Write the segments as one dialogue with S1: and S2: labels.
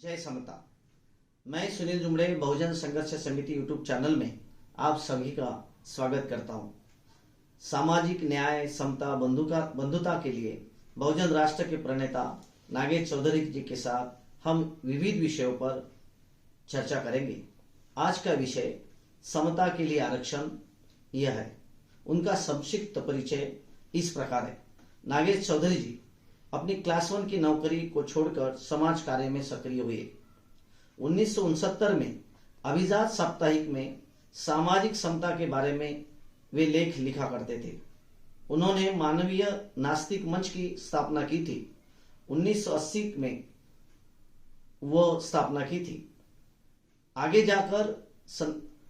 S1: जय समता। मैं सुनील जुमड़े बहुजन संघर्ष समिति यूट्यूब चैनल में आप सभी का स्वागत करता हूं। सामाजिक न्याय, समता, बंधुता के लिए बहुजन राष्ट्र के प्रणेता नागेश चौधरी जी के साथ हम विविध विषयों पर चर्चा करेंगे। आज का विषय समता के लिए आरक्षण यह है। उनका संक्षिप्त परिचय इस प्रकार है। नागेश चौधरी जी अपनी क्लास 1 की नौकरी को छोड़कर समाज कार्य में सक्रिय हुए। 1969 में अभिजात साप्ताहिक में सामाजिक समता के बारे में वे लेख लिखा करते थे। उन्होंने मानवीय नास्तिक मंच की स्थापना की थी। 1980 में वो स्थापना की थी। आगे जाकर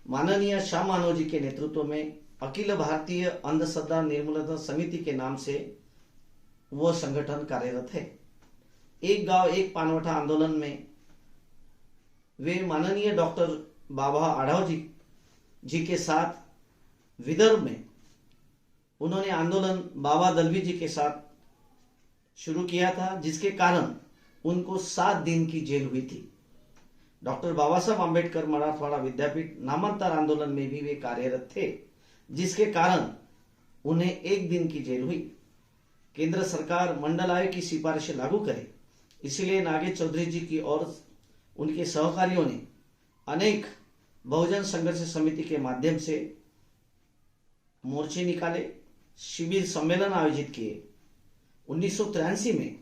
S1: माननीय श्याम मानव जी के नेतृत्व में अखिल भारतीय अंधश्रद्धा निर्मूलन समिति के नाम से वो संगठन कार्यरत है। एक गांव एक पानवटा आंदोलन में वे माननीय डॉक्टर बाबा आढाव जी के साथ विदर्भ में उन्होंने आंदोलन बाबा दलवी जी के साथ शुरू किया था, जिसके कारण उनको 7 दिन की जेल हुई थी। डॉक्टर बाबा साहब आंबेडकर मराठवाड़ा विद्यापीठ नामांतर आंदोलन में भी वे कार्यरत थे, जिसके कारण उन्हें 1 दिन की जेल हुई। केंद्र सरकार मंडल आयोग की सिफारिशें लागू करे, इसलिए नागेश चौधरी जी की और उनके सहकारियों ने अनेक बहुजन संघर्ष समिति के माध्यम से मोर्चे निकाले, शिविर सम्मेलन आयोजित किए। 1983 में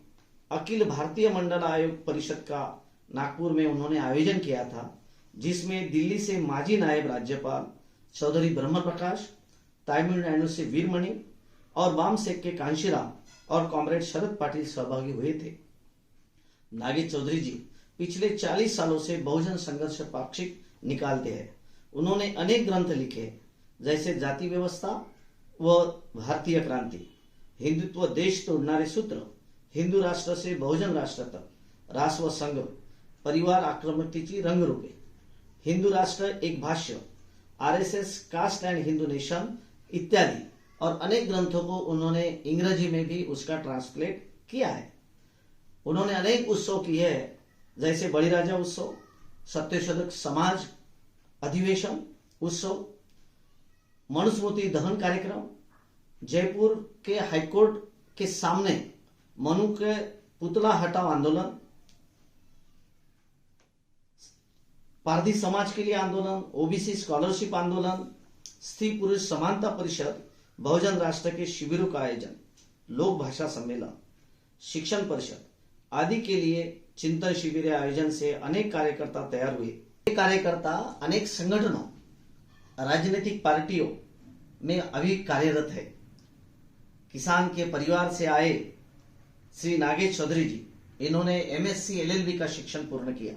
S1: अखिल भारतीय मंडल आयोग परिषद का नागपुर में उन्होंने आयोजन किया था, जिसमें दिल्ली से माजी नायब राज्यपाल चौधरी ब्रह्म प्रकाश, तमिलनाडु से वीरमणि और वाम सेक के कांशीराम और कॉमरेड शरद पाटिल सहभागी हुए थे। नागेश चौधरी जी पिछले 40 सालों से बहुजन संघर्ष पाक्षिक निकालते हैं। उन्होंने अनेक ग्रंथ लिखे, जैसे जाति व्यवस्था व भारतीय क्रांति, हिंदुत्व देश तोड़नारे सूत्र, हिंदू राष्ट्र से बहुजन राष्ट्र तक, राष्ट्र व संघ, परिवार आक्रमकतेची रंगरूपे, Hindu Rashtra Ek Bhashya, RSS, caste and Hindu nation इत्यादि, और अनेक ग्रंथों को उन्होंने इंग्रजी में भी उसका ट्रांसलेट किया है। उन्होंने अनेक उत्सव किए हैं, जैसे बलिराजा उत्सव, सत्यशोधक समाज अधिवेशन उत्सव, मनुस्मृति दहन कार्यक्रम, जयपुर के हाईकोर्ट के सामने मनु के पुतला हटाओ आंदोलन, पारधी समाज के लिए आंदोलन, ओबीसी स्कॉलरशिप आंदोलन, स्त्री पुरुष समानता परिषद, बहुजन राष्ट्र के शिविरों का आयोजन, लोक भाषा सम्मेलन, शिक्षण परिषद आदि के लिए चिंतन शिविर आयोजन से अनेक कार्यकर्ता तैयार हुए। ये कार्यकर्ता अनेक संगठनों, राजनीतिक पार्टियों में अभी कार्यरत है। किसान के परिवार से आए श्री नागेश चौधरी जी, इन्होंने एमएससी एलएलबी का शिक्षण पूर्ण किया।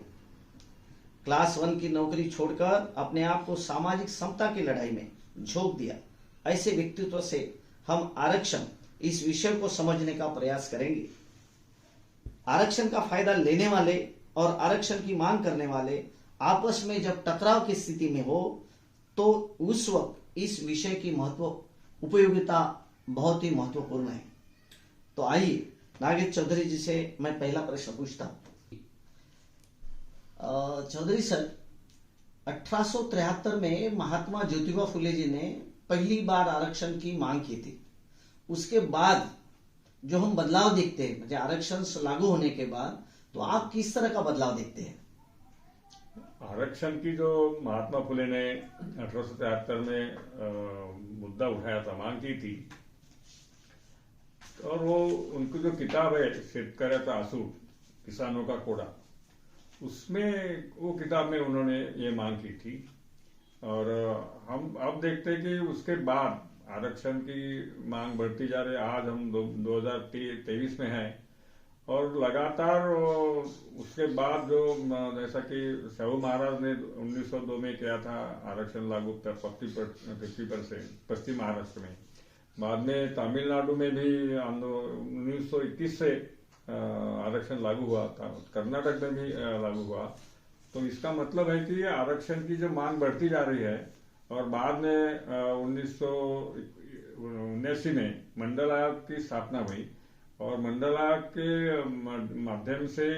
S1: क्लास 1 की नौकरी छोड़कर अपने आप को सामाजिक समता की लड़ाई में झोंक दिया। ऐसे व्यक्तित्व से हम आरक्षण इस विषय को समझने का प्रयास करेंगे। आरक्षण का फायदा लेने वाले और आरक्षण की मांग करने वाले आपस में जब टकराव की स्थिति में हो, तो उस वक्त इस विषय की उपयोगिता बहुत ही महत्वपूर्ण है। तो आइए नागेश चौधरी जी से मैं पहला प्रश्न पूछता हूं। चौधरी सर, 1873 में महात्मा ज्योतिबा फुले जी ने पहली बार आरक्षण की मांग की थी। उसके बाद जो हम बदलाव देखते हैं, मतलब आरक्षण लागू होने के बाद, तो आप किस तरह का बदलाव देखते हैं?
S2: आरक्षण की जो महात्मा फुले ने 1873 में मुद्दा उठाया था, मांग की थी, और वो उनकी जो किताब है शेतकऱ्याचा आसूड, किसानों का कोड़ा, उसमें वो किताब में उन्होंने ये मांग की थी। और हम अब देखते हैं कि उसके बाद आरक्षण की मांग बढ़ती जा रही है। आज हम 2023 में हैं, और लगातार उसके बाद जो जैसा कि साहू महाराज ने 1902 में किया था आरक्षण लागू 50% पश्चिम महाराष्ट्र में, बाद में तमिलनाडु में भी 1921 से आरक्षण लागू हुआ था, कर्नाटक में भी लागू हुआ। तो इसका मतलब है कि आरक्षण की जो मांग बढ़ती जा रही है, और बाद में 1979 में मंडल आयोग की स्थापना हुई, और मंडल आयोग के माध्यम से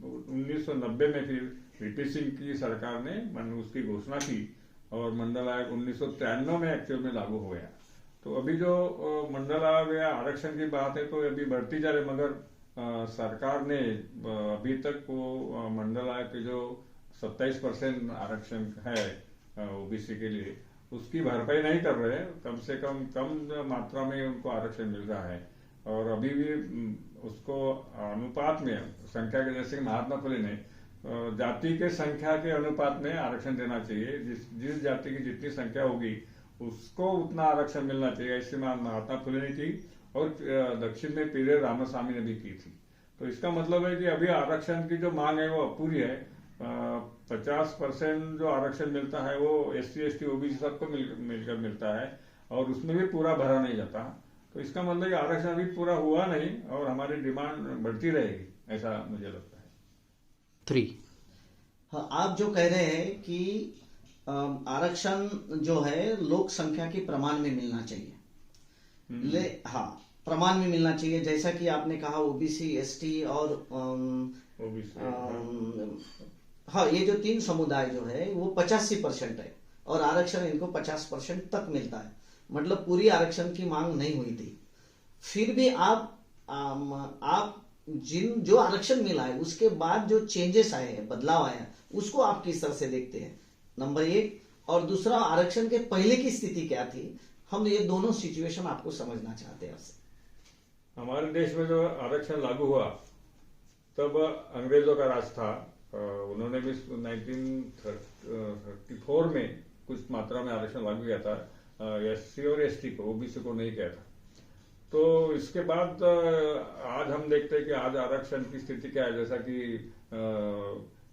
S2: 1990 में फिर वीपी सिंह की सरकार ने उसकी घोषणा की और मंडल आयोग 1993 में एक्चुअल में लागू हो गया। तो अभी जो मंडल आयोग या आरक्षण की बात है तो अभी बढ़ती जा रही, मगर सरकार ने अभी तक वो मंडल आयोग के जो 27% आरक्षण है ओबीसी के लिए, उसकी भरपाई नहीं कर रहे। कम से कम मात्रा में उनको आरक्षण मिल रहा है और अभी भी उसको अनुपात में संख्या के, जैसे महात्मा फुले ने जाति के संख्या के अनुपात में आरक्षण देना चाहिए, जिस जाति की जितनी संख्या होगी उसको उतना आरक्षण मिलना चाहिए, ऐसी महात्मा फुले ने की और दक्षिण में पीरे रामास्वामी ने भी की थी। तो इसका मतलब है कि अभी आरक्षण की जो मांग है वो अपूरी है। 50% जो आरक्षण मिलता है वो SC ST OBC सबको मिलकर मिलता है और उसमें भी पूरा भरा नहीं जाता। तो इसका मतलब कि आरक्षण अभी पूरा हुआ नहीं और हमारी डिमांड बढ़ती रहेगी, ऐसा मुझे लगता है।
S1: 3 हाँ, आप जो कह रहे हैं कि आरक्षण जो है लोक संख्या के प्रमाण में मिलना चाहिए, हाँ प्रमाण में मिलना चाहिए, जैसा कि आपने कहा OBC ST और हाँ, ये जो 3 समुदाय जो है वो 85% है और आरक्षण इनको 50% तक मिलता है, मतलब पूरी आरक्षण की मांग नहीं हुई थी। फिर भी आप जो आरक्षण मिला है उसके बाद जो चेंजेस आए हैं, बदलाव आया है, उसको आप किस तरह से देखते हैं, नंबर 1। और दूसरा, आरक्षण के पहले की स्थिति क्या थी, हम ये दोनों सिचुएशन आपको समझना चाहते हैं आपसे।
S2: हमारे देश में जो आरक्षण लागू हुआ तब अंग्रेजों का राज था। उन्होंने भी 1934 में कुछ मात्रा में आरक्षण लागू किया था, SC और ST को, OBC को नहीं किया था। तो इसके बाद आज हम देखते हैं कि आज आरक्षण की स्थिति क्या है, जैसा कि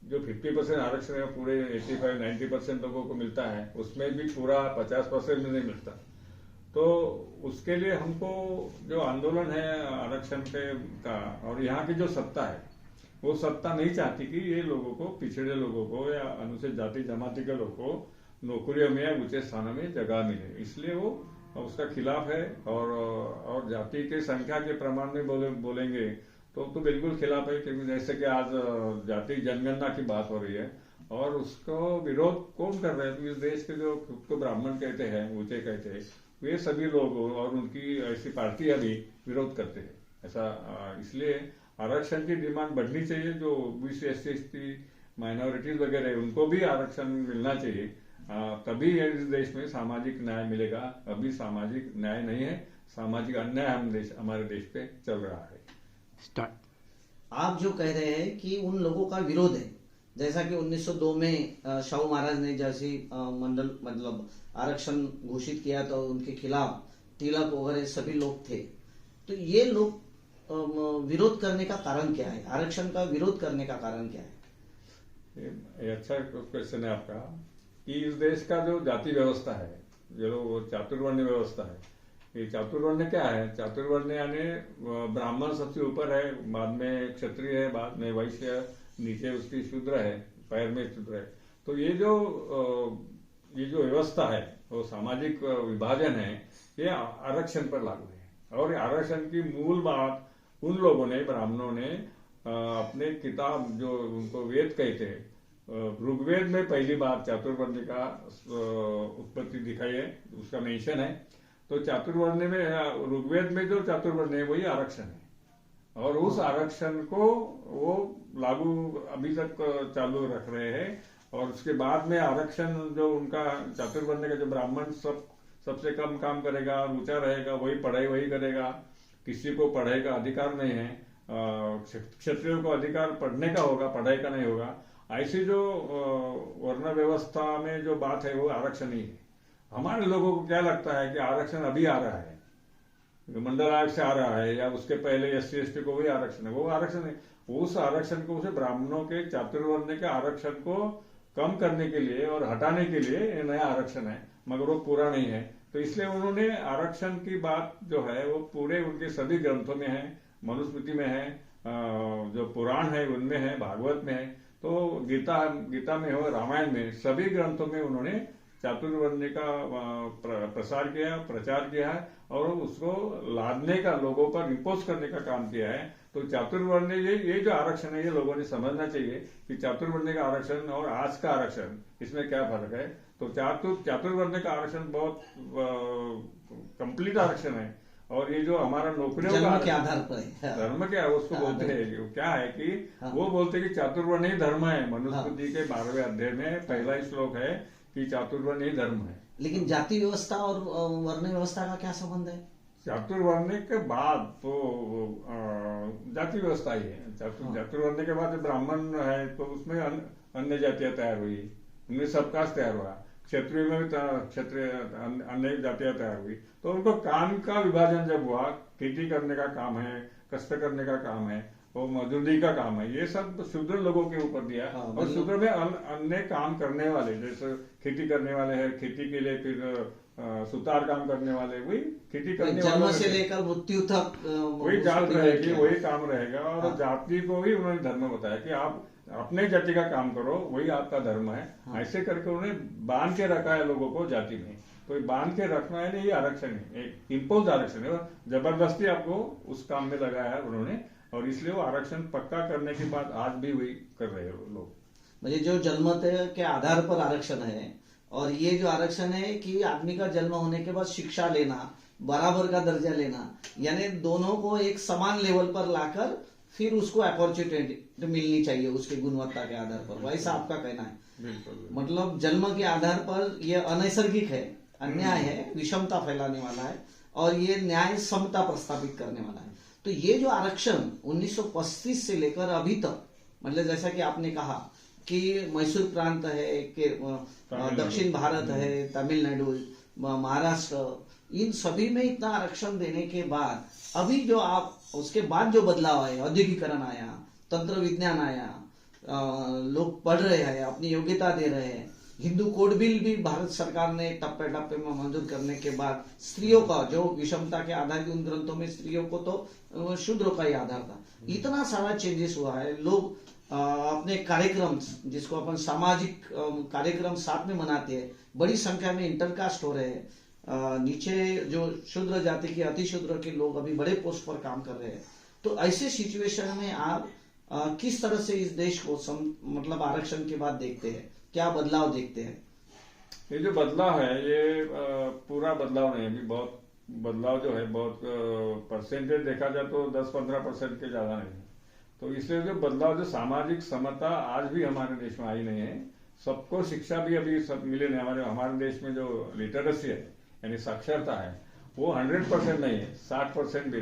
S2: जो 50% आरक्षण है पूरे 85-90% लोगों को मिलता है, उसमें भी पूरा 50% में नहीं मिलता। तो उसके लिए हमको जो आंदोलन है आरक्षण का, और यहाँ की जो सत्ता है वो सत्ता नहीं चाहती कि ये लोगों को, पिछड़े लोगों को या अनुसूचित जाति जमाती के लोगों को नौकरियों में या ऊंचे स्थानों में जगह मिले, इसलिए वो उसका खिलाफ है। और जाति के संख्या के प्रमाण में बोलेंगे तो बिल्कुल खिलाफ है, क्योंकि जैसे कि आज जाति जनगणना की बात हो रही है और उसको विरोध कौन कर रहे हैं, इस देश के जो खुद को ब्राह्मण कहते हैं, ऊंचे कहते हैं, वे सभी लोग और उनकी ऐसी पार्टियां भी विरोध करते हैं ऐसा। इसलिए आरक्षण की डिमांड बढ़नी चाहिए, जो OBC SC ST माइनॉरिटीज वगैरह उनको भी आरक्षण मिलना चाहिए, तभी इस देश में सामाजिक न्याय मिलेगा। अभी सामाजिक न्याय नहीं है, सामाजिक अन्याय हमारे देश पे चल रहा है।
S1: आप जो कह रहे हैं कि उन लोगों का विरोध है, जैसा कि 1902 में शाहू महाराज ने जैसी मंडल मतलब आरक्षण घोषित किया तो उनके खिलाफ तिलक वगैरह सभी लोग थे। तो ये लोग विरोध करने का कारण क्या है, आरक्षण का विरोध करने का कारण क्या है?
S2: ये अच्छा क्वेश्चन है आपका कि इस देश का जो जाति व्यवस्था है, जो चातुर्वर्ण्य व्यवस्था है, ये चातुर्वर्ण्य क्या है? चातुर्वर्ण्य यानी ब्राह्मण सबसे ऊपर है, बाद में क्षत्रिय है, बाद में वैश्य, नीचे उसकी शूद्र है, पैर में शूद्र है। तो ये जो व्यवस्था है वो सामाजिक विभाजन है, ये आरक्षण पर लागू है। और आरक्षण की मूल बात उन लोगों ने, ब्राह्मणों ने अपने किताब जो उनको वेद कहते हैं, ऋग्वेद में पहली बार चातुर्वर्ण्य का उत्पत्ति दिखाई है, उसका मेंशन है। तो चातुर्वर्ण्य में, ऋग्वेद में जो चातुर्वर्ण्य है वही आरक्षण है और उस आरक्षण को वो लागू अभी तक चालू रख रहे हैं। और उसके बाद में आरक्षण जो उनका चातुर्वर्ण्य का जो ब्राह्मण सबसे कम काम करेगा, ऊंचा रहेगा, वही पढ़ाई वही करेगा, किसी को पढ़ाई का अधिकार नहीं है, क्षत्रियों को अधिकार पढ़ने का होगा, पढ़ाई का नहीं होगा। ऐसी जो वर्ण व्यवस्था में जो बात है वो आरक्षण ही है। हमारे लोगों को क्या लगता है कि आरक्षण अभी आ रहा है, मंडल आयोग से आ रहा है, या उसके पहले SC ST को भी आरक्षण है, वो आरक्षण है। उस आरक्षण को, उसे ब्राह्मणों के चातुर्वर्ण्य के आरक्षण को कम करने के लिए और हटाने के लिए ये नया आरक्षण है, मगर वो पूरा नहीं है। तो इसलिए उन्होंने आरक्षण की बात जो है वो पूरे उनके सभी ग्रंथों में है, मनुस्मृति में है, जो पुराण है उनमें है, भागवत में है, तो गीता में हो, रामायण में, सभी ग्रंथों में उन्होंने चातुर्वर्ण्य का प्रसार किया, प्रचार किया है और उसको लादने का, लोगों पर इम्पोज करने का काम किया है। तो चातुर्वर्ण ये जो आरक्षण है, ये लोगों ने समझना चाहिए कि चातुर्वर्ण का आरक्षण और आज का आरक्षण, इसमें क्या फर्क है। तो चातुर्वर्ण का आरक्षण बहुत कंप्लीट आरक्षण है। और ये जो हमारा नौकरियों
S1: जन्म
S2: का
S1: के आधार पर है।
S2: धर्म क्या है उसको बोलते हैं, क्या है कि वो बोलते हैं कि चातुर्वर्ण ही धर्म है। मनुस्मृति के 12वें अध्याय में पहला ही श्लोक है कि चातुर्वर्ण ही धर्म है।
S1: लेकिन जाति व्यवस्था और वर्ण व्यवस्था का क्या संबंध है?
S2: चातुर्वर्ण के बाद तो जाति व्यवस्था ही है। चातुर्वर्ण के बाद ब्राह्मण है तो उसमें अन्य जातियां तैयार हुई, उनमें सबकास्ट तैयार हुआ। क्षेत्रीय में भी क्षेत्रीय अन्य जातियां तैयार हुई। तो उनको काम का विभाजन जब हुआ, खेती करने का काम है, कष्ट करने का काम है, वो मजदूरी का काम है, ये सब शूद्र लोगों के ऊपर दिया। और शूद्र में अन्य काम करने वाले, जैसे खेती करने वाले हैं, खेती के लिए फिर सुतार काम करने वाले, वही खेती करने वाले,
S1: जन्म से लेकर मृत्यु तक
S2: वही जात रहेगी, वही काम रहेगा। और जाति को भी उन्होंने धर्म बताया कि आप अपने जाति का काम करो, वही आपका धर्म है। ऐसे करके उन्होंने बांध के रखा है लोगों को जाति में। तो बांध के रखना है, ये आरक्षण है, एक इम्पोज आरक्षण है, जबरदस्ती आपको उस काम में लगाया है उन्होंने। और इसलिए वो आरक्षण पक्का करने के बाद आज भी वही कर रहे हैं लोग।
S1: मुझे जो जन्म के आधार पर आरक्षण है, और ये जो आरक्षण है कि आदमी का जन्म होने के बाद शिक्षा लेना, बराबर का दर्जा लेना, यानी दोनों को एक समान लेवल पर लाकर फिर उसको अपॉर्चुनिटी मिलनी चाहिए उसकी गुणवत्ता के आधार पर, वैसा आपका कहना है?
S2: बिल्कुल।
S1: मतलब जन्म के आधार पर यह अनैसर्गिक है, अन्याय है, विषमता फैलाने वाला है, और ये न्याय समता प्रस्थापित करने वाला है। तो ये जो आरक्षण 1935 से लेकर अभी तक, मतलब जैसा कि आपने कहा कि मैसूर प्रांत है, कि दक्षिण भारत है, तमिलनाडु, महाराष्ट्र, इन सभी में इतना आरक्षण देने के बाद अभी जो आप उसके बाद जो बदलाव आया, औद्योगिकरण आया, तंत्र विज्ञान आया, लोग पढ़ रहे हैं, अपनी योग्यता दे रहे हैं, हिंदू कोड बिल भी भारत सरकार ने टप्पे टप्पे में मंजूर करने के बाद स्त्रियों का जो विषमता के आधार की, उन ग्रंथों में स्त्रियों को तो शूद्रों का ही आधार था, इतना सारा चेंजेस हुआ है। लोग अपने कार्यक्रम, जिसको अपन सामाजिक कार्यक्रम साथ में मनाते हैं, बड़ी संख्या में इंटरकास्ट हो रहे हैं। नीचे जो शूद्र जाति के, अति शूद्र के लोग अभी बड़े पोस्ट पर काम कर रहे हैं। तो ऐसे सिचुएशन में आप किस तरह से इस देश को मतलब आरक्षण के बाद देखते हैं, क्या बदलाव देखते हैं?
S2: ये जो बदलाव है, ये पूरा बदलाव नहीं है, अभी बहुत बदलाव जो है, बहुत परसेंटेज देखा जाए तो 10-15% के ज्यादा नहीं है। तो इसलिए जो बदलाव, जो सामाजिक समता आज भी हमारे देश में आई नहीं है। सबको शिक्षा भी अभी सब मिले नहीं। हमारे देश में जो लिटरेसी है, यानी साक्षरता है, वो 100% नहीं है, 60% भी।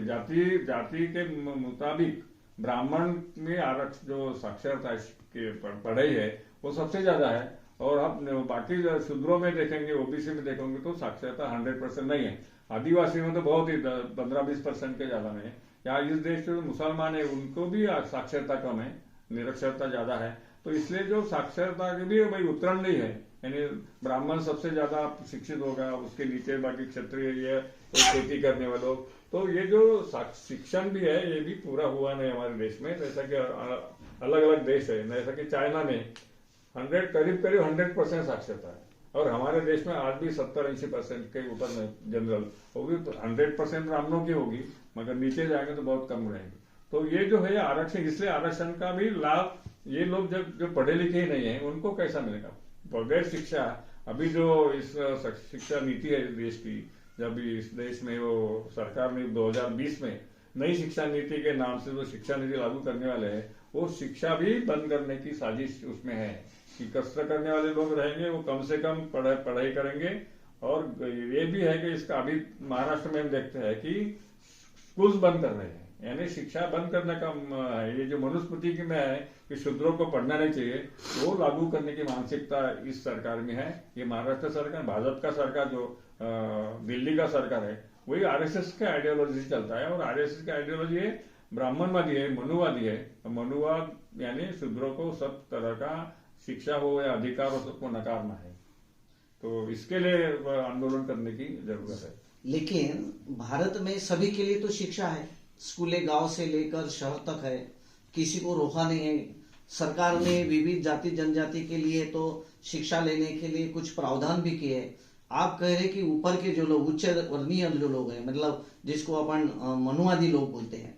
S2: जाति के मुताबिक ब्राह्मण में आरक्षण जो साक्षरता के पढ़ाई है वो सबसे ज्यादा है। और आप बाकी शूद्रों में देखेंगे, ओबीसी में देखेंगे तो साक्षरता 100% नहीं है। आदिवासी में तो बहुत ही 15-20% के ज्यादा नहीं है। यहाँ इस देश के जो मुसलमान है उनको भी साक्षरता कम है, निरक्षरता ज्यादा है। तो इसलिए जो साक्षरता के भी भाई उतरण नहीं है, यानी ब्राह्मण सबसे ज्यादा शिक्षित होगा, उसके नीचे बाकी क्षत्रिय, खेती करने वालों। तो ये जो शिक्षण भी है, ये भी पूरा हुआ नहीं हमारे देश में। जैसा कि अलग अलग देश है, जैसा कि चाइना में करीब 100% साक्षरता है, और हमारे देश में आज भी 70-80% के ऊपर में जनरल, वो भी 100% ब्राह्मणों की होगी, मगर नीचे जाएंगे तो बहुत कम रहेंगे। तो ये जो है आरक्षण, इसलिए आरक्षण का भी लाभ ये लोग जो पढ़े लिखे ही नहीं है उनको कैसा मिलेगा? बगैर शिक्षा, अभी जो इस शिक्षा नीति है देश की, जब इस देश में वो सरकार ने 2020 में नई शिक्षा नीति के नाम से जो शिक्षा नीति लागू करने वाले हैं, वो शिक्षा भी बंद करने की साजिश उसमें है कि कष्ट करने वाले लोग रहेंगे, वो कम से कम पढ़ाई करेंगे। और ये भी है कि इसका अभी महाराष्ट्र में हम देखते हैं कि स्कूल्स बंद कर रहे हैं, यानी शिक्षा बंद करने का ये जो मनुस्मृति की में है कि शूद्रों को पढ़ना नहीं चाहिए, वो लागू करने की मानसिकता इस सरकार में है। ये महाराष्ट्र सरकार, भाजपा का सरकार, जो दिल्ली का सरकार है, वही आरएसएस के आइडियोलॉजी से चलता है। और आरएसएस की आइडियोलॉजी है ब्राह्मणवादी है, मनुवादी है। मनुवाद यानी शूद्रों को सब तरह का शिक्षा हो या अधिकार हो, सबको नकारना है। तो इसके लिए आंदोलन करने की जरूरत है।
S1: लेकिन भारत में सभी के लिए तो शिक्षा है, स्कूलें गांव से लेकर शहर तक है, किसी को रोका नहीं है। सरकार ने विविध जाति जनजाति के लिए तो शिक्षा लेने के लिए कुछ प्रावधान भी किए। आप कह रहे कि ऊपर के जो लोग, उच्च वर्णीय जो लोग हैं, मतलब जिसको अपन मनुवादी लोग बोलते हैं,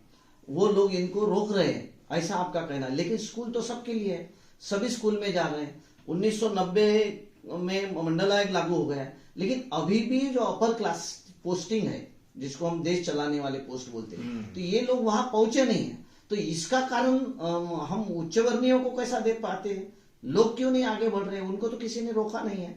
S1: वो लोग इनको रोक रहे हैं, ऐसा आपका कहना है। लेकिन स्कूल तो सबके लिए है, सभी स्कूल में जा रहे हैं। 1990 में मंडल आयोग लागू हो गया है, लेकिन अभी भी जो अपर क्लास पोस्टिंग है, जिसको हम देश चलाने वाले पोस्ट बोलते हैं, तो ये लोग वहां पहुंचे नहीं है। तो इसका कारण हम उच्च वर्णीयों को कैसा दे पाते हैं? लोग क्यों नहीं आगे बढ़ रहे हैं? उनको तो किसी ने रोका नहीं है।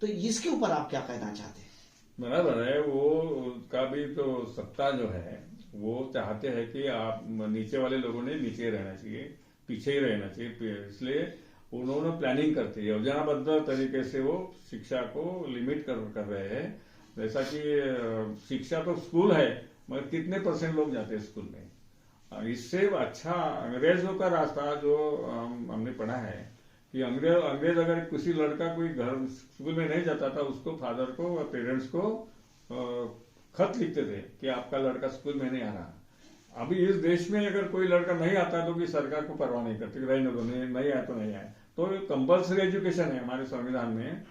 S1: तो इसके ऊपर आप क्या कहना चाहते हैं?
S2: बराबर है, वो उसका भी तो सत्ता जो है वो चाहते हैं कि आप नीचे वाले लोगों ने नीचे रहना चाहिए, पीछे ही रहना चाहिए, इसलिए उन्होंने प्लानिंग करती है, योजनाबद्ध तरीके से वो शिक्षा को लिमिट कर रहे हैं। जैसा कि शिक्षा तो स्कूल है, मगर कितने % लोग जाते हैं स्कूल में? इससे अच्छा अंग्रेजों का रास्ता जो हमने पढ़ा है कि अंग्रेज अगर किसी लड़का कोई घर स्कूल में नहीं जाता था, उसको फादर को और पेरेंट्स को खत लिखते थे कि आपका लड़का स्कूल में नहीं आ रहा। अभी इस देश में अगर कोई लड़का नहीं आता तो कि सरकार को परवाह नहीं करती, रहने दो, नहीं आया तो नहीं आया। तो कंपल्सरी एजुकेशन है हमारे संविधान में,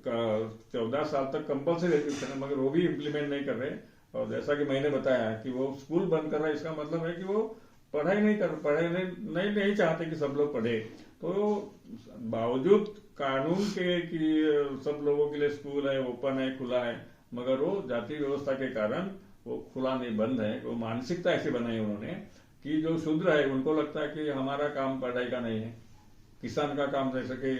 S2: 14 साल तक कंपल्सरी एजुकेशन है, मगर वो भी इम्प्लीमेंट नहीं कर रहे। और जैसा कि मैंने बताया कि वो स्कूल बंद कर रहा है, इसका मतलब है कि वो पढ़ाई नहीं चाहते कि सब लोग पढ़े। तो बावजूद कानून के कि सब लोगों के लिए स्कूल है, ओपन है, खुला है, मगर वो जाति व्यवस्था के कारण वो खुला नहीं, बंद है। वो मानसिकता ऐसी बनाई उन्होंने कि जो शूद्र है उनको लगता है कि हमारा काम पढ़ाई का नहीं है, किसान का काम। जैसे कि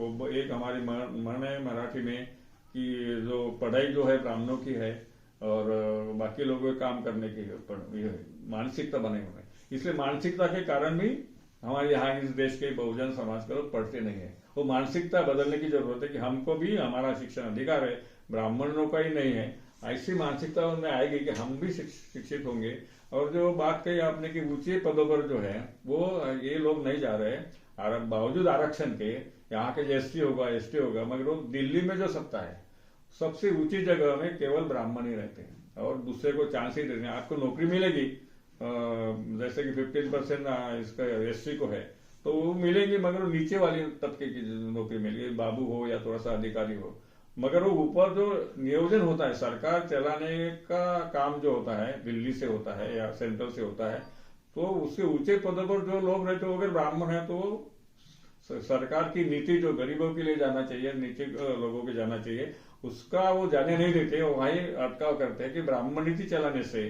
S2: वो एक हमारी मन है मराठी में कि जो पढ़ाई जो है ब्राह्मणों की है और बाकी लोगों के काम करने की मानसिकता बने हुए हैं। इसलिए मानसिकता के कारण भी हमारे यहाँ इस देश के बहुजन समाज के लोग पढ़ते नहीं है। वो मानसिकता बदलने की जरूरत है कि हमको भी हमारा शिक्षण अधिकार है, ब्राह्मणों का ही नहीं है। ऐसी मानसिकता उनमें आएगी कि हम भी शिक्षित होंगे। और जो बात कही आपने कि ऊंचे पदों पर जो है वो ये लोग नहीं जा रहे, बावजूद आरक्षण के। यहाँ के एससी होगा, एसटी होगा, मगर वो दिल्ली में जो सत्ता है सबसे ऊंची जगह में केवल ब्राह्मण ही रहते हैं और दूसरे को चांस ही देते हैं। आपको नौकरी मिलेगी, जैसे कि 15% इसका एससी को है तो वो मिलेगी, मगर वो नीचे वाली तबके की नौकरी मिलेगी, बाबू हो या थोड़ा सा अधिकारी हो। मगर वो ऊपर जो नियोजन होता है, सरकार चलाने का काम जो होता है दिल्ली से होता है या सेंट्रल से होता है, तो उसके ऊंचे पदों पर जो लोग रहते हैं अगर ब्राह्मण है तो सरकार की नीति जो गरीबों के लिए जाना चाहिए, नीचे लोगों के जाना चाहिए, उसका वो जाने नहीं देते। वहीं अटकाव करते हैं कि ब्राह्मण नीति चलाने से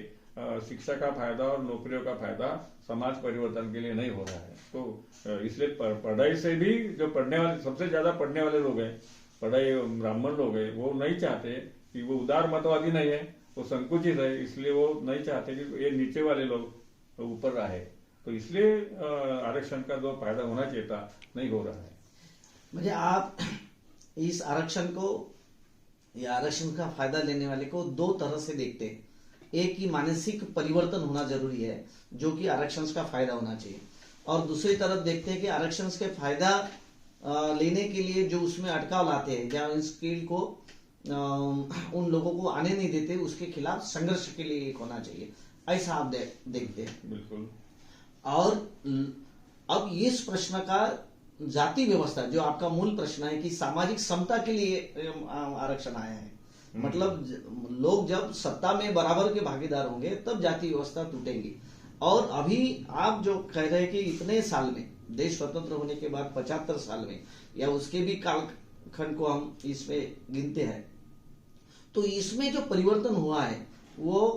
S2: शिक्षा का फायदा और नौकरियों का फायदा समाज परिवर्तन के लिए नहीं हो रहा है। तो इसलिए पढ़ाई से भी जो पढ़ने वाले, सबसे ज्यादा पढ़ने वाले लोग हैं, पढ़ाई ब्राह्मण लोग हैं, वो नहीं चाहते कि वो उदार मतवादी नहीं है, वो संकुचित है, इसलिए वो नहीं चाहते कि ये नीचे वाले लोग ऊपर आए। तो इसलिए आरक्षण का जो फायदा होना चाहिए था नहीं हो रहा है।
S1: मुझे आप इस आरक्षण को या आरक्षण का फायदा लेने वाले को दो तरह से देखते हैं। एक ही मानसिक परिवर्तन होना जरूरी है जो कि आरक्षण का फायदा होना चाहिए, और दूसरी तरफ देखते हैं कि आरक्षण के फायदा लेने के लिए जो उसमें अटकाव लाते हैं, जहाँ स्किल को उन लोगों को आने नहीं देते, उसके खिलाफ संघर्ष के लिए एक होना चाहिए, ऐसा आप देखते हैं।
S2: बिल्कुल।
S1: और अब इस प्रश्न का जाति व्यवस्था, जो आपका मूल प्रश्न है कि सामाजिक समता के लिए आरक्षण आया है, मतलब लोग जब सत्ता में बराबर के भागीदार होंगे तब जाति व्यवस्था टूटेगी। और अभी आप जो कह रहे हैं कि इतने साल में, देश स्वतंत्र होने के बाद 75 साल में या उसके भी कालखंड को हम इसमें गिनते हैं, तो इसमें जो परिवर्तन हुआ है वो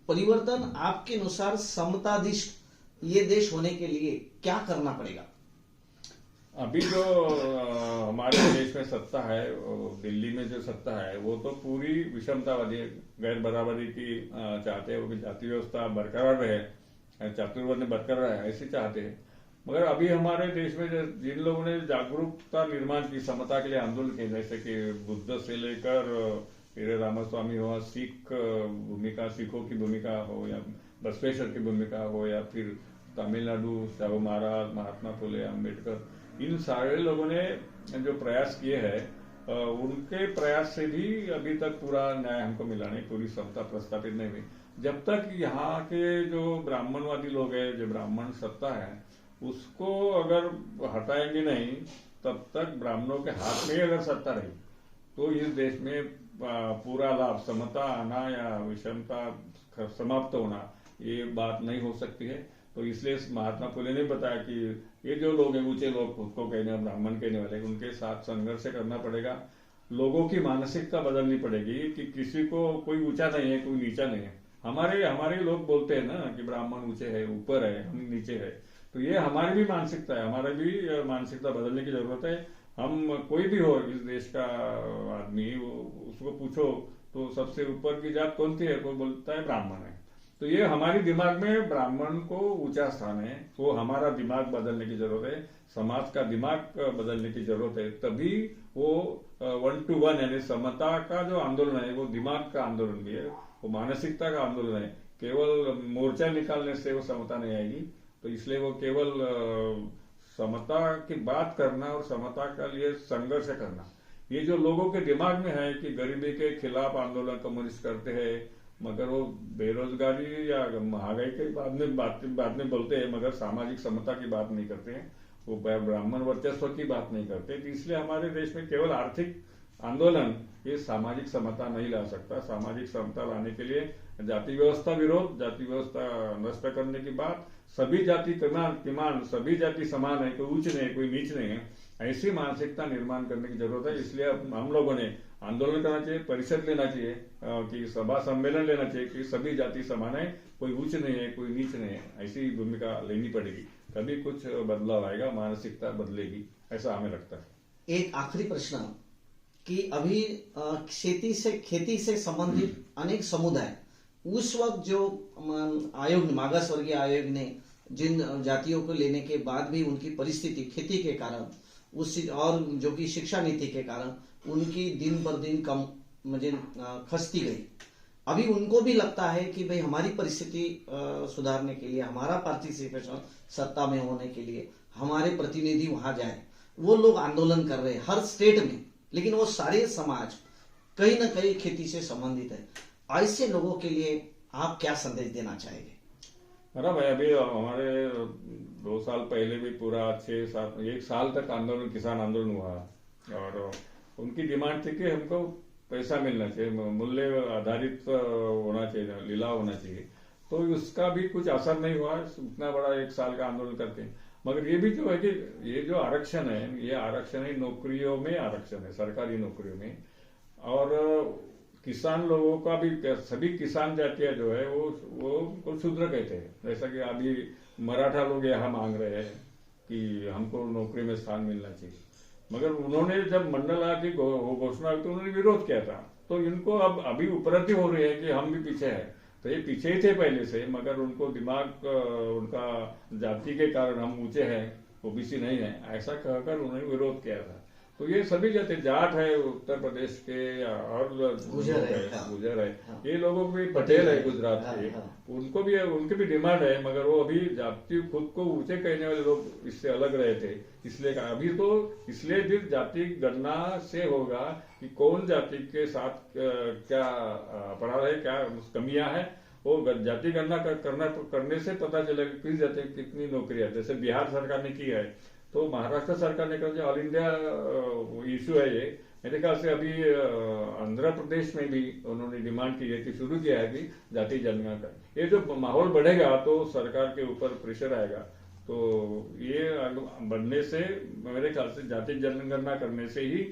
S1: परिवर्तन आपके अनुसार समताधिष्ठ ये देश होने के लिए क्या करना पड़ेगा?
S2: अभी जो हमारे देश में सत्ता है, दिल्ली में जो सत्ता है वो तो पूरी विषमतावादी, गैर बराबरी की चाहते हैं, वो भी जाति व्यवस्था बरकरार रहे, चातुर्वर्ण्य बरकरार रहे, ऐसे चाहते हैं। मगर अभी हमारे देश में जिन लोगों ने जागरूकता निर्माण की, समता के लिए आंदोलन किए, जैसे कि बुद्ध से लेकर फिर रामास्वामी हो, सिखों की भूमिका हो या बसवेश्वर की भूमिका हो या फिर तमिलनाडु साहू महाराज, महात्मा फुले, अम्बेडकर, इन सारे लोगों ने जो प्रयास किए हैं उनके प्रयास से भी अभी तक पूरा न्याय हमको मिला नहीं, पूरी समता प्रस्थापित नहीं हुई। जब तक यहाँ के जो ब्राह्मणवादी लोग हैं, जो ब्राह्मण सत्ता है, उसको अगर हटाएंगे नहीं, तब तक ब्राह्मणों के हाथ में ही अगर सत्ता रही तो इस देश में पूरा लाभ, समता आना या विषमता समाप्त होना ये बात नहीं हो सकती है। तो इसलिए महात्मा फुले ने बताया कि ये जो लोग हैं, ऊंचे लोग खुद को कहने ब्राह्मण कहने वाले, उनके साथ संघर्ष करना पड़ेगा। लोगों की मानसिकता बदलनी पड़ेगी कि किसी को कोई ऊंचा नहीं है, कोई नीचा नहीं है। हमारे हमारे लोग बोलते हैं ना कि ब्राह्मण ऊंचे है, ऊपर है, हम नीचे है। तो ये हमारी भी मानसिकता है, हमारी भी मानसिकता बदलने की जरूरत है। हम कोई भी हो इस देश का आदमी, उसको पूछो तो सबसे ऊपर की जात कौन सी है, कोई बोलता है ब्राह्मण है। तो ये हमारी दिमाग में ब्राह्मण को ऊंचा स्थान है। वो हमारा दिमाग बदलने की जरूरत है, समाज का दिमाग बदलने की जरूरत है। तभी वो 1 to 1 यानी समता का जो आंदोलन है वो दिमाग का आंदोलन भी है, वो मानसिकता का आंदोलन है। केवल मोर्चा निकालने से वो समता नहीं आएगी। तो इसलिए वो केवल समता की बात करना और समता के लिए संघर्ष करना, ये जो लोगों के दिमाग में है कि गरीबी के खिलाफ आंदोलन कम्युनिस्ट करते हैं, मगर वो बेरोजगारी या महंगाई के बाद में बोलते हैं, मगर सामाजिक समता की बात नहीं करते हैं, वो ब्राह्मण वर्चस्व की बात नहीं करते। तो इसलिए हमारे देश में केवल आर्थिक आंदोलन ये सामाजिक समता नहीं ला सकता। सामाजिक समता लाने के लिए जाति व्यवस्था विरोध, जाति व्यवस्था नष्ट करने की बात, सभी जाति किमान सभी जाति समान है, कोई उच्च नहीं, कोई नीच नहीं है, ऐसी मानसिकता निर्माण करने की जरूरत है। इसलिए हम लोगों ने आंदोलन करना चाहिए, परिषद लेना चाहिए, कि सभा सम्मेलन लेना चाहिए कि सभी जाति समान है, कोई उच्च नहीं है, कोई नीच नहीं है, ऐसी भूमिका लेनी पड़ेगी। तभी कुछ बदलाव आएगा, मानसिकता बदलेगी, ऐसा हमें लगता है।
S1: एक आखिरी प्रश्न कि अभी खेती से संबंधित अनेक समुदाय उस वक्त जो आयोग ने, मागास वर्गीय आयोग ने जिन जातियों को लेने के बाद भी उनकी परिस्थिति खेती के कारण और जो कि शिक्षा नीति के कारण उनकी दिन पर दिन कम मुझे खसती गई। अभी उनको भी लगता है कि भाई हमारी परिस्थिति सुधारने के लिए, हमारा पार्टिसिपेशन सत्ता में होने के लिए हमारे प्रतिनिधि वहां जाए। वो लोग आंदोलन कर रहे हैं हर स्टेट में, लेकिन वो सारे समाज कहीं ना कहीं खेती से संबंधित है। ऐसे लोगों के लिए आप क्या संदेश देना चाहेंगे?
S2: मेरा भाई, अभी हमारे 2 साल पहले भी पूरा 6-7 1 साल तक आंदोलन, किसान आंदोलन हुआ, और उनकी डिमांड थी कि हमको पैसा मिलना चाहिए, मूल्य आधारित होना चाहिए, लिलाव होना चाहिए। तो उसका भी कुछ असर नहीं हुआ उतना बड़ा 1 साल का आंदोलन करके। मगर ये भी जो है कि ये जो आरक्षण है, ये आरक्षण है नौकरियों में, आरक्षण है सरकारी नौकरियों में। और किसान लोगों का भी, सभी किसान जातियां जो है वो शूद्र कहते हैं। जैसा कि अभी मराठा लोग यहाँ मांग रहे हैं कि हमको नौकरी में स्थान मिलना चाहिए, मगर उन्होंने जब मंडल आयोग की घोषणा हुई तो उन्होंने विरोध किया था। तो इनको अब अभी उपलब्धि हो रही है कि हम भी पीछे हैं। तो ये पीछे ही थे पहले से, मगर उनको दिमाग, उनका जाति के कारण हम ऊंचे हैं, ओबीसी नहीं है, ऐसा कहकर उन्होंने विरोध किया था। तो ये सभी जाति, जाट है उत्तर प्रदेश के, और गुजर है, ये लोगों को भी, पटेल है गुजरात के, उनको भी, उनकी भी डिमांड है। मगर वो अभी जाति खुद को ऊंचे कहने वाले लोग इससे अलग रहे थे, इसलिए अभी तो इसलिए भी जाति गणना से होगा कि कौन जाति के साथ क्या अपराध है, क्या कमियां है, वो जाति गणना करने से पता चलेगा किस जाति की कितनी नौकरियां। जैसे बिहार सरकार ने की है, तो महाराष्ट्र सरकार ने कहा ऑल इंडिया इशू है ये। मेरे ख्याल से अभी आंध्र प्रदेश में भी उन्होंने डिमांड की है कि शुरू किया है कि जाति जनगणना का। ये जो माहौल बढ़ेगा तो सरकार के ऊपर प्रेशर आएगा। तो ये बढ़ने से मेरे ख्याल से जाति जनगणना करने से ही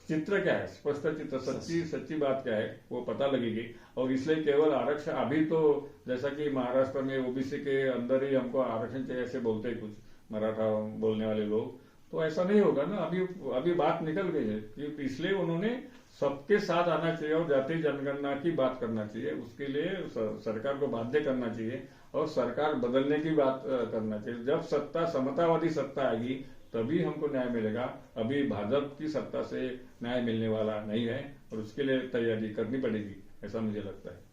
S2: चित्र क्या है, स्पष्ट चित्र, सच्ची बात क्या है वो पता लगेगी। और इसलिए केवल आरक्षण, अभी तो जैसा कि महाराष्ट्र में ओबीसी के अंदर ही हमको आरक्षण चाहिए ऐसे बोलते हैं कुछ मराठा बोलने वाले लोग, तो ऐसा नहीं होगा ना। अभी बात निकल गई है कि इसलिए उन्होंने सबके साथ आना चाहिए और जाति जनगणना की बात करना चाहिए। उसके लिए सरकार को बाध्य करना चाहिए और सरकार बदलने की बात करना चाहिए। जब सत्ता, समतावादी सत्ता आएगी तभी हमको न्याय मिलेगा। अभी भाजपा की सत्ता से न्याय मिलने वाला नहीं है और उसके लिए तैयारी करनी पड़ेगी, ऐसा मुझे लगता है।